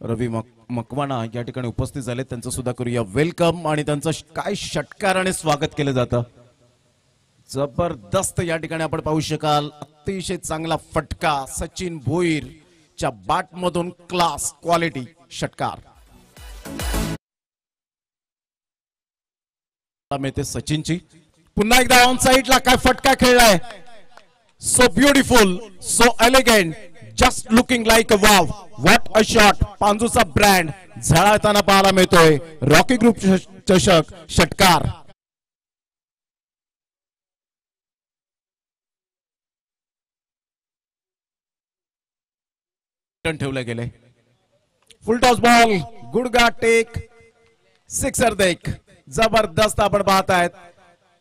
रवी मकवाना या ठिकाणी उपस्थित झाले, त्यांचं सुद्धा करूया वेलकम। आणि त्यांचं काय षटकाराने स्वागत केलं जातं, जबरदस्त या ठिकाणी आपण पाहू शकाल। अतिशय चांगला फटका सचिन भोईरच्या बॅट मधून, क्लास क्वालिटी षटकार मिळते सचिनची। पुन्हा एकदा ऑन साइडला काय फटका खेळलाय, so beautiful, so elegant, just looking like a wow, what a shot. पांजूचा ब्रँड झळाळताना पाहायला मिळतोय। रॉकी ग्रुप चषक षटकार ठेवले गेले। फुल टॉस बॉल, गुडगा टेक, सिक्सर देख। जबरदस्त आपण पाहत आहेत।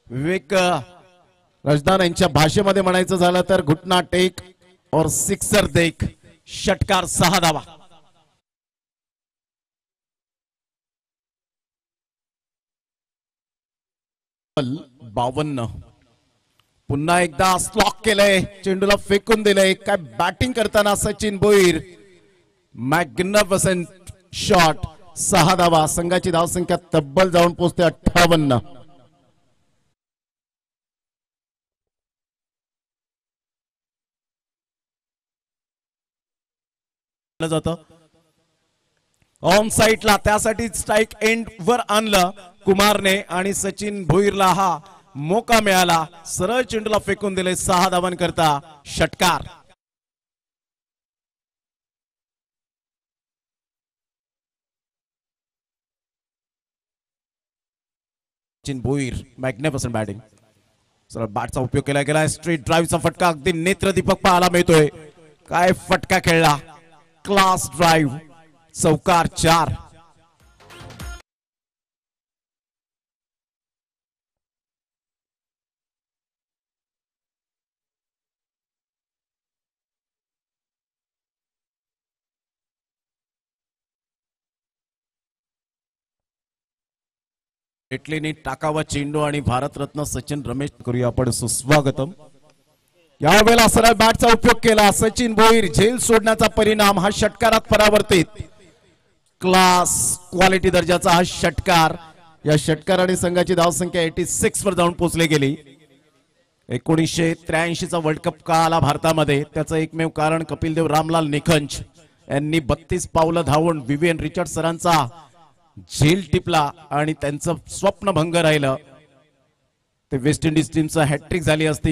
विवेक राजदान यांच्या भाषेमध्ये म्हणायचं झालं तर घुटना टेक और सिक्सर देख। षटकार 6 धावा। बॉल 52। पुन्हा एकदा स्लॉक केलंय, चेंडूला फेकून दिलंय। काय बॅटिंग करताना सचिन भोईर, मॅग्निफिसंट शॉट। 6 धावा। संघाची धावसंख्या तब्बल जाऊन पोहोचते 58। जातं ऑन साइडला, त्यासाठी स्ट्राइक एंड वर आणलं कुमारने आणि सचिन भोईरला हा मौका मिळाला। सरळ चेंडूला फेकून दिले। 6 धावांकरता षटकार। सचिन भोईर मॅग्निफिसंट बॅटिंग, सरळ बॅटचा उपयोग केला गेला। स्ट्रेट ड्राईव्हचा फटका अगदी नेत्रदीपक पाहायला मिळतोय। काय फटका खेळला, क्लास ड्राईव्ह, चौकार 4। एटलीनी टाकावा चेंडू आणि भारतरत्न सचिन रमेश करूया आपण सुस्वागतम। यावेळेला सरळ बॅटचा उपयोग केला सचिन भोईर। झेल सोडण्याचा परिणाम हा षटकारात परावर्तित। क्लास क्वालिटी दर्जाचा हा षटकार। या षटकाराने संघाची धावसंख्या 86 वर जाऊन पोहोचली गेली। 1983 चा वर्ल्ड कप का आला भारतामध्ये, त्याचं एकमेव कारण कपिल देव रामलाल निखंज यांनी 32 पावलं धावून विवियन रिचर्ड सरांचा झेल टिपला आणि त्यांचं स्वप्न भंग राहिलं। ते वेस्ट इंडिज टीमचं हॅट्रिक झाली असती।